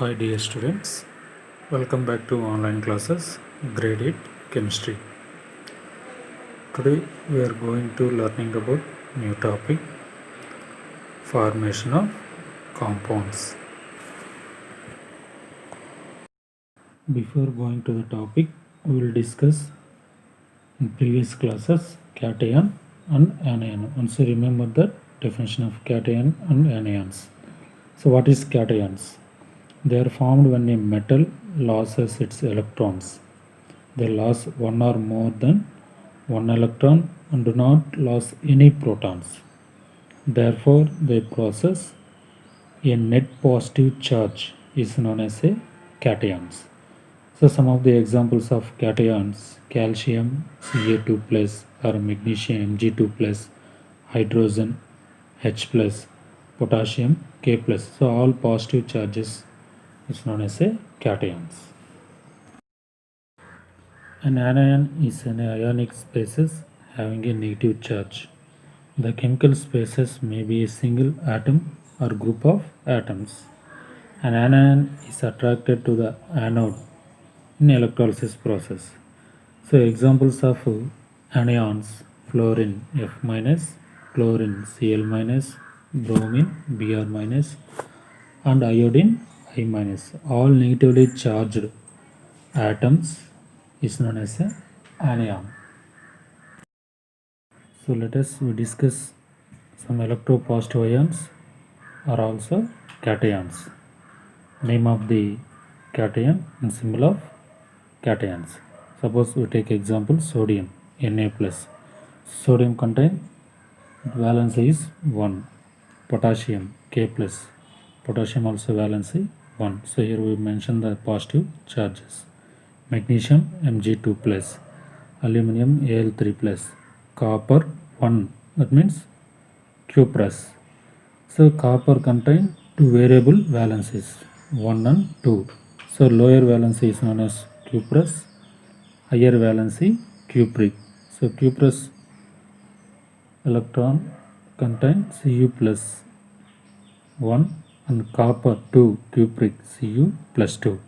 Hi dear students, welcome back to online classes, grade 8 chemistry. Today we are going to learning about new topic, formation of compounds. Before going to the topic, we will discuss in previous classes cation and anion. Also remember the definition of cation and anions. So what is cations? They are formed when a metal loses its electrons. They lose one or more than one electron and do not lose any protons. Therefore, they possess a net positive charge is known as a cations. So some of the examples of cations: calcium Ca2 plus or magnesium Mg2 plus, hydrogen H plus, potassium K plus. So all positive charges is known as a cations. An anion is an ionic species having a negative charge. The chemical species may be a single atom or group of atoms. An anion is attracted to the anode in electrolysis process. So examples of anions: fluorine F minus, chlorine Cl minus, bromine Br minus, and iodine I minus. All negatively charged atoms is known as an anion. So let us discuss some electropositive ions are also cations. Name of the cation and symbol of cations. Suppose we take example sodium Na plus. Sodium contain valency is 1. Potassium K plus. Potassium also valency 1. So here we mention the positive charges. Magnesium Mg2 plus. Aluminum Al3 plus. Copper 1, that means cuprous. So copper contain two variable valencies 1 and 2. So lower valency is known as cuprous, higher valency cupric. So cuprous electron contain Cu plus 1 and copper 2 cupric Cu plus 2.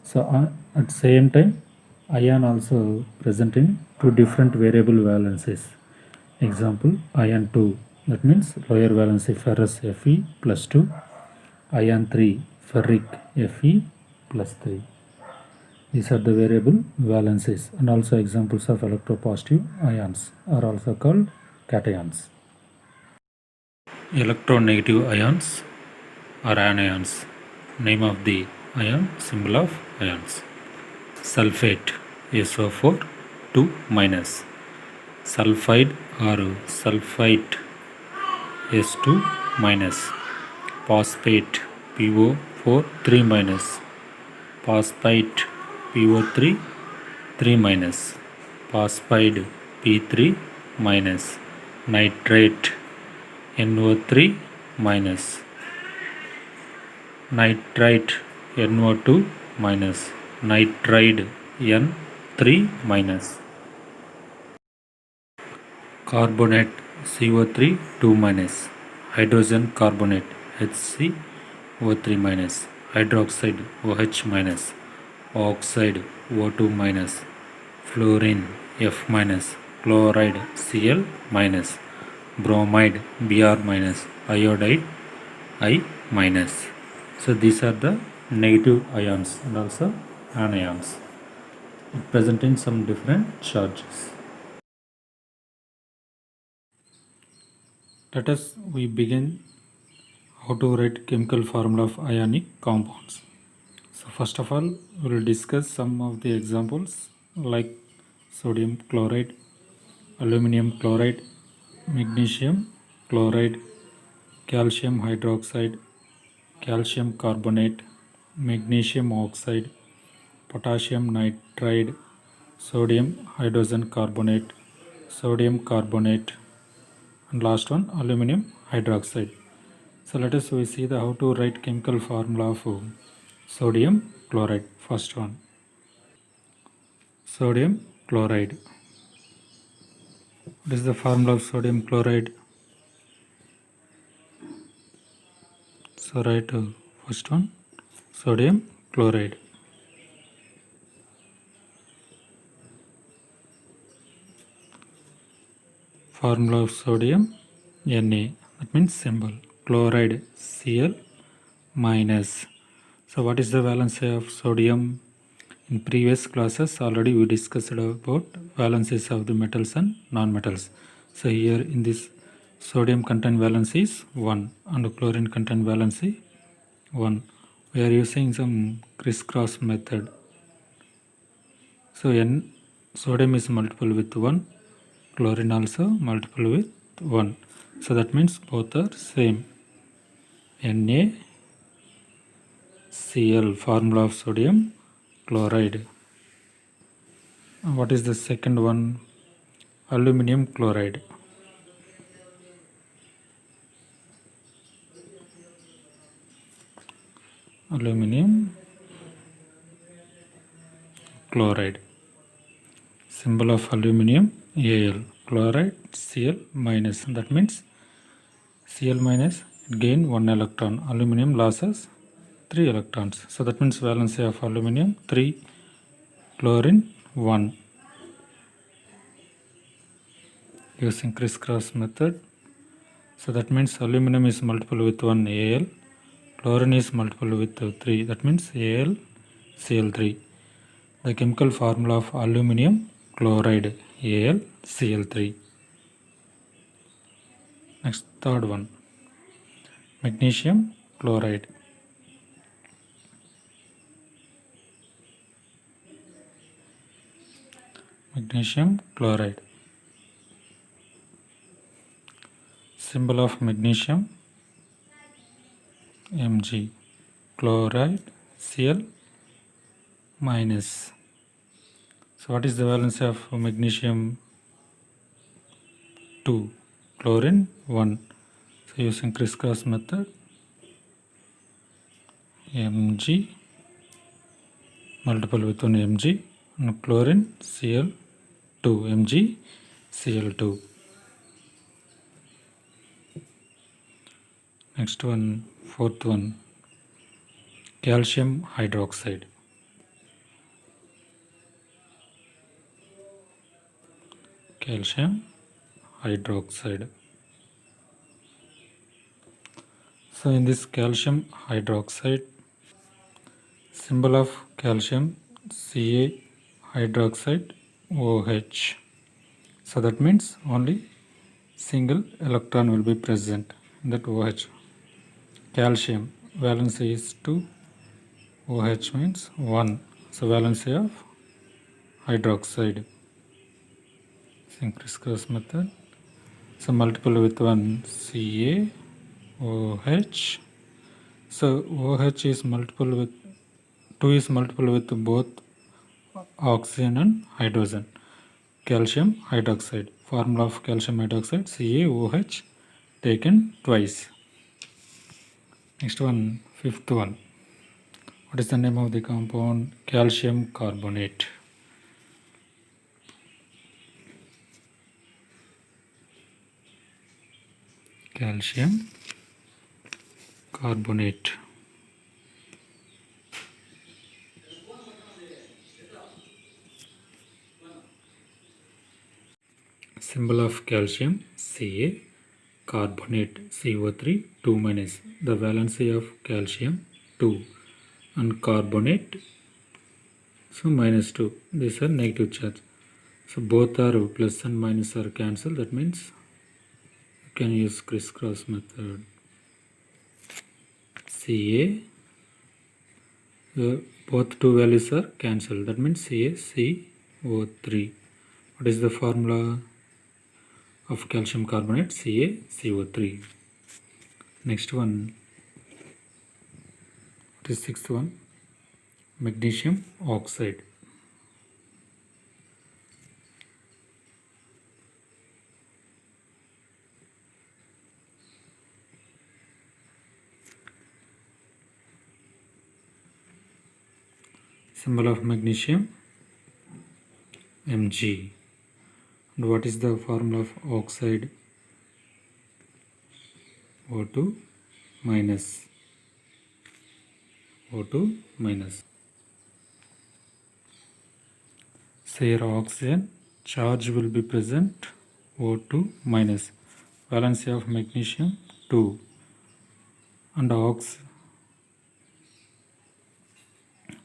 So at same time ion also present in two different variable valencies. Example ion 2, that means lower valency ferrous Fe plus 2, ion 3 ferric Fe plus 3. These are the variable valencies, and also examples of electropositive ions are also called cations. Electronegative ions or anions. Name of the ion, symbol of ions. Sulfate SO4 2 minus. Sulfide or sulfite S2 minus. Phosphate PO4 3 minus. Phosphite PO3 3 minus. Phosphide P3 minus. Nitrate NO3 minus. Nitrite NO2 minus. Nitride N3 minus. Carbonate CO3 2 minus. Hydrogen carbonate HCO3 minus. Hydroxide OH minus. Oxide O2 minus. Fluorine F minus. Chloride Cl minus. Bromide Br minus. Iodide I minus. So these are the negative ions and also anions presenting some different charges. Let us we begin how to write chemical formula of ionic compounds. So first of all we will discuss some of the examples like sodium chloride, aluminum chloride, magnesium chloride, calcium hydroxide, calcium carbonate, magnesium oxide, potassium nitride, sodium hydrogen carbonate, sodium carbonate, and last one aluminum hydroxide. So let us we see the how to write chemical formula of sodium chloride. First one, sodium chloride. What is the formula of sodium chloride? So write first one, sodium chloride. Formula of sodium Na, that means symbol. Chloride Cl minus. So what is the valency of sodium? In previous classes already we discussed about valencies of the metals and non-metals. So here in this sodium content valency is 1 and chlorine content valency 1. We are using some crisscross method. So N sodium is multiple with 1, chlorine also multiple with 1. So that means both are same. NaCl, formula of sodium chloride. What is the second one? Aluminum chloride. Aluminum chloride. Symbol of aluminum Al. Chloride Cl minus. That means Cl minus gain 1 electron. Aluminum losses 3 electrons. So that means valency of aluminum 3, chlorine 1. Using crisscross method. So that means aluminum is multiple with 1 Al, chlorine is multiple with 3. That means Al Cl3. The chemical formula of aluminum chloride Al Cl3. Next, third one, magnesium chloride. Magnesium chloride. Symbol of magnesium Mg. Chloride Cl minus. So what is the valence of magnesium? 2, chlorine 1. So using crisscross method, Mg multiple with 1 Mg and chlorine Cl2, Mg Cl2. Next one, fourth one, calcium hydroxide. Calcium hydroxide. So in this calcium hydroxide, symbol of calcium Ca hydroxide OH. So that means only single electron will be present in that OH. Calcium valency is 2, OH means 1. So valency of hydroxide. Using crisscross method. So multiple with 1 Ca OH. So OH is multiple with 2 is multiple with both oxygen and hydrogen. Calcium hydroxide. Formula of calcium hydroxide CaOH taken twice. Next one, fifth one. What is the name of the compound? Calcium carbonate. Calcium carbonate. Symbol of calcium Ca, carbonate CO3 2 minus. The valency of calcium 2 and carbonate so minus 2. These are negative charge. So both are plus and minus are cancelled. That means you can use crisscross method. Ca, both two values are cancelled. That means CaCO3. What is the formula of calcium carbonate? CaCO3. Next one, what is sixth one? Magnesium oxide. Symbol of magnesium Mg. And what is the formula of oxide? O2 minus. O2 minus. Say your oxygen charge will be present O2 minus. Valency of magnesium 2 and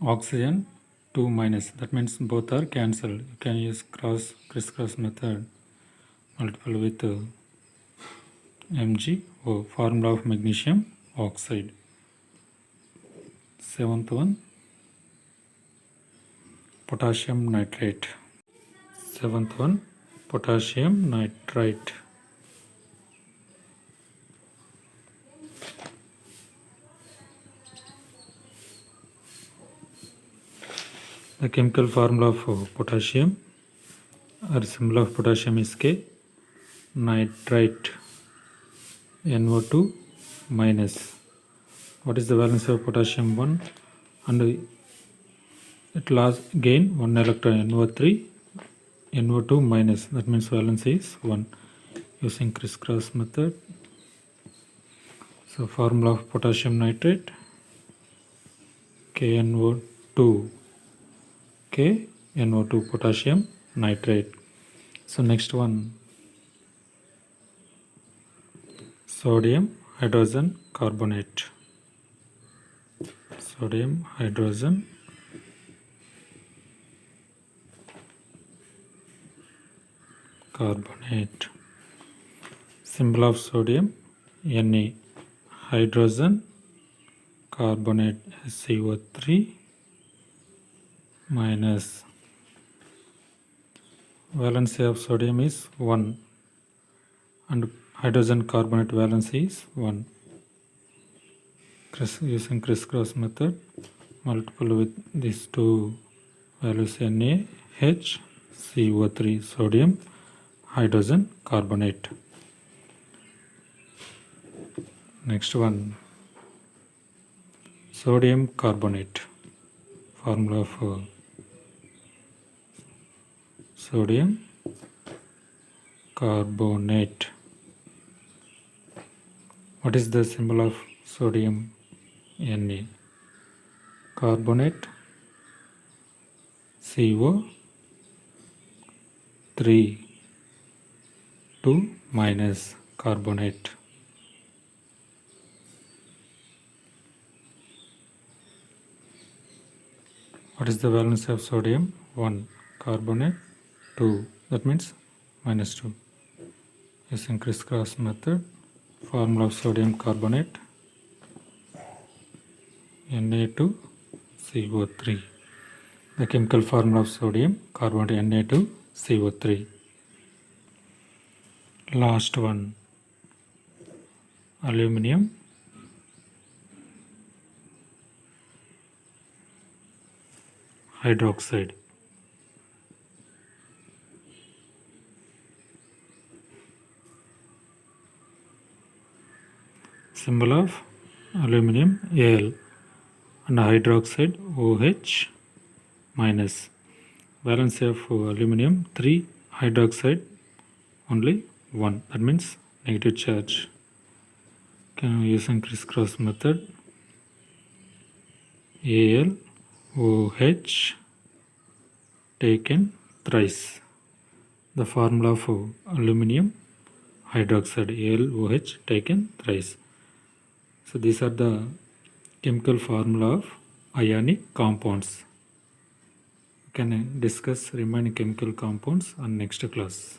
oxygen 2 minus. That means both are cancelled. You can use crisscross method. Multiple with MgO, formula of magnesium oxide. Seventh one, potassium nitrate. Seventh one, potassium nitrite. The chemical formula of potassium or symbol of potassium is K. Nitrite, NO2 minus. What is the valence of potassium? 1, and it lost gain 1 electron, NO3, NO2 minus. That means valence is 1. Using crisscross method. So formula of potassium nitrate, KNO2, KNO2 potassium nitrate. So next one, sodium hydrogen carbonate. Sodium hydrogen carbonate. Symbol of sodium Na. Hydrogen carbonate CO3 minus. Valency of sodium is 1 and hydrogen carbonate valency is 1. Using crisscross method, multiple with these two values NaH, CO3, sodium hydrogen carbonate. Next one, sodium carbonate. Formula of sodium carbonate. What is the symbol of sodium? Na. Carbonate CO3 2 minus carbonate. What is the valence of sodium? 1. Carbonate 2. That means minus 2. Using crisscross method, formula of sodium carbonate Na2CO3. The chemical formula of sodium carbonate Na2CO3. Last one, aluminum hydroxide. Symbol of aluminum Al and hydroxide OH minus. Valence of aluminum 3, hydroxide only 1. That means negative charge. Can using crisscross method. AlOH taken thrice. The formula of aluminum hydroxide, AlOH taken thrice. So these are the chemical formula of ionic compounds. We can discuss remaining chemical compounds on next class.